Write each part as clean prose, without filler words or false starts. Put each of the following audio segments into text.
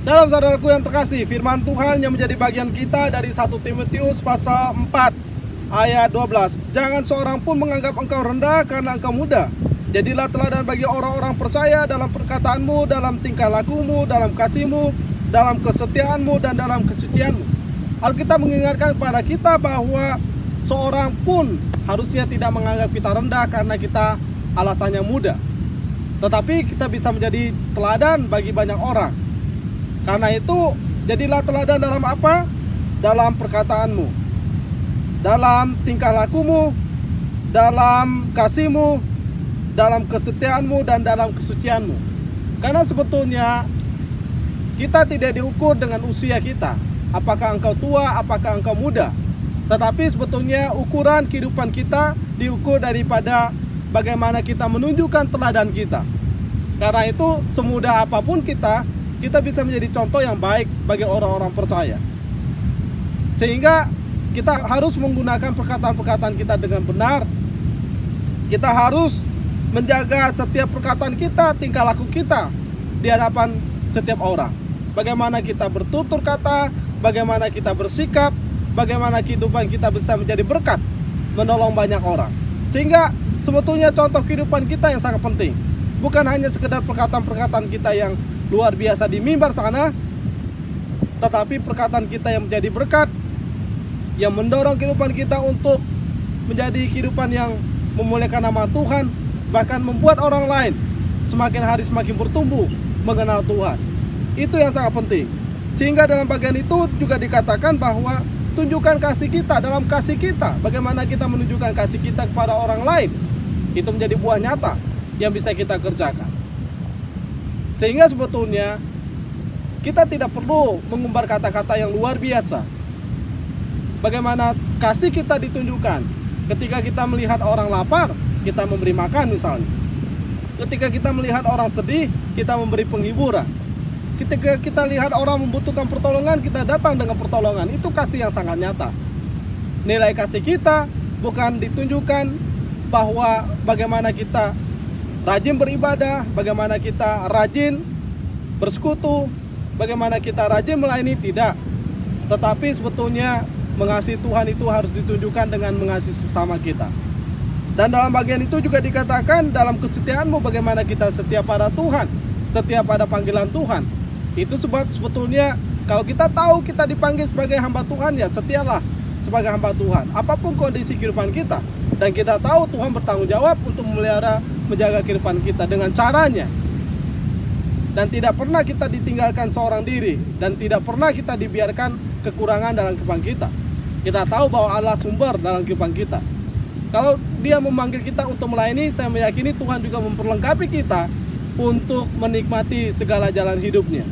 Shalom saudaraku yang terkasih, firman Tuhan yang menjadi bagian kita dari 1 Timotius pasal 4 ayat 12. Jangan seorang pun menganggap engkau rendah karena engkau muda. Jadilah teladan bagi orang-orang percaya dalam perkataanmu, dalam tingkah lakumu, dalam kasihmu, dalam kesetiaanmu, dan dalam kesucianmu. Alkitab mengingatkan kepada kita bahwa seorang pun harusnya tidak menganggap kita rendah karena kita alasannya muda. Tetapi kita bisa menjadi teladan bagi banyak orang. Karena itu, jadilah teladan dalam apa? Dalam perkataanmu, dalam tingkah lakumu, dalam kasihmu, dalam kesetiaanmu, dan dalam kesucianmu. Karena sebetulnya kita tidak diukur dengan usia kita, apakah engkau tua, apakah engkau muda. Tetapi sebetulnya ukuran kehidupan kita diukur daripada bagaimana kita menunjukkan teladan kita. Karena itu, semudah apapun kita bisa menjadi contoh yang baik bagi orang-orang percaya. Sehingga kita harus menggunakan perkataan-perkataan kita dengan benar. Kita harus menjaga setiap perkataan kita, tingkah laku kita di hadapan setiap orang. Bagaimana kita bertutur kata, bagaimana kita bersikap, bagaimana kehidupan kita bisa menjadi berkat, menolong banyak orang. Sehingga sebetulnya contoh kehidupan kita yang sangat penting. Bukan hanya sekedar perkataan-perkataan kita yang luar biasa di mimbar sana, tetapi perkataan kita yang menjadi berkat, yang mendorong kehidupan kita untuk menjadi kehidupan yang memuliakan nama Tuhan, bahkan membuat orang lain semakin hari semakin bertumbuh mengenal Tuhan. Itu yang sangat penting. Sehingga dalam bagian itu juga dikatakan bahwa tunjukkan kasih kita, dalam kasih kita, bagaimana kita menunjukkan kasih kita kepada orang lain, itu menjadi buah nyata yang bisa kita kerjakan. Sehingga sebetulnya kita tidak perlu mengumbar kata-kata yang luar biasa. Bagaimana kasih kita ditunjukkan ketika kita melihat orang lapar, kita memberi makan misalnya. Ketika kita melihat orang sedih, kita memberi penghiburan. Ketika kita lihat orang membutuhkan pertolongan, kita datang dengan pertolongan. Itu kasih yang sangat nyata. Nilai kasih kita bukan ditunjukkan bahwa bagaimana kita rajin beribadah, bagaimana kita rajin bersekutu, bagaimana kita rajin melayani, tidak. Tetapi sebetulnya mengasihi Tuhan itu harus ditunjukkan dengan mengasihi sesama kita. Dan dalam bagian itu juga dikatakan dalam kesetiaanmu, bagaimana kita setia pada Tuhan, setia pada panggilan Tuhan. Itu sebab sebetulnya kalau kita tahu kita dipanggil sebagai hamba Tuhan, ya setialah sebagai hamba Tuhan. Apapun kondisi kehidupan kita, dan kita tahu Tuhan bertanggung jawab untuk memelihara, menjaga kehidupan kita dengan caranya. Dan tidak pernah kita ditinggalkan seorang diri, dan tidak pernah kita dibiarkan kekurangan dalam kehidupan kita. Kita tahu bahwa Allah sumber dalam kehidupan kita. Kalau Dia memanggil kita untuk melayani, saya meyakini Tuhan juga memperlengkapi kita untuk menikmati segala jalan hidupnya.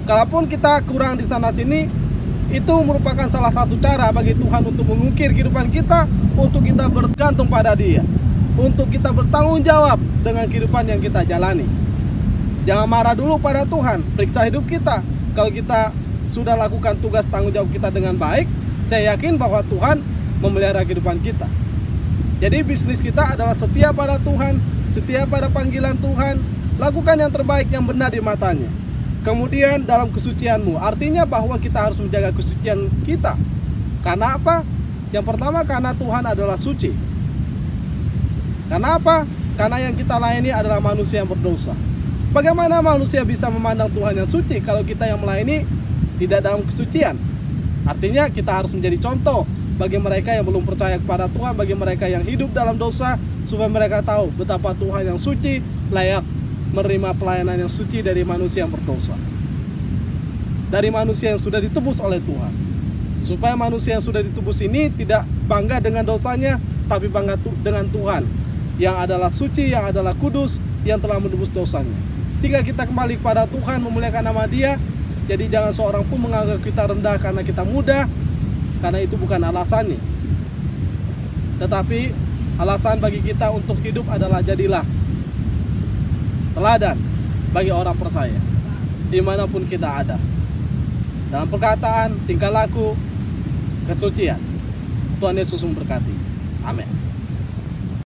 Kalaupun kita kurang di sana sini, itu merupakan salah satu cara bagi Tuhan untuk mengukir kehidupan kita, untuk kita bergantung pada Dia, untuk kita bertanggung jawab dengan kehidupan yang kita jalani. Jangan marah dulu pada Tuhan, periksa hidup kita. Kalau kita sudah lakukan tugas tanggung jawab kita dengan baik, saya yakin bahwa Tuhan memelihara kehidupan kita. Jadi bisnis kita adalah setia pada Tuhan, setia pada panggilan Tuhan, lakukan yang terbaik, yang benar di matanya. Kemudian dalam kesucianmu, artinya bahwa kita harus menjaga kesucian kita. Karena apa? Yang pertama, karena Tuhan adalah suci. Karena apa? Karena yang kita layani adalah manusia yang berdosa. Bagaimana manusia bisa memandang Tuhan yang suci kalau kita yang melayani tidak dalam kesucian? Artinya kita harus menjadi contoh bagi mereka yang belum percaya kepada Tuhan, bagi mereka yang hidup dalam dosa, supaya mereka tahu betapa Tuhan yang suci layak menerima pelayanan yang suci dari manusia yang berdosa, dari manusia yang sudah ditebus oleh Tuhan. Supaya manusia yang sudah ditebus ini tidak bangga dengan dosanya, tapi bangga dengan Tuhan yang adalah suci, yang adalah kudus, yang telah menebus dosanya. Sehingga kita kembali kepada Tuhan, memuliakan nama Dia. Jadi jangan seorang pun menganggap kita rendah karena kita muda, karena itu bukan alasannya. Tetapi alasan bagi kita untuk hidup adalah jadilah teladan bagi orang percaya dimanapun kita ada, dalam perkataan, tingkah laku, kesucian. Tuhan Yesus memberkati. Amin.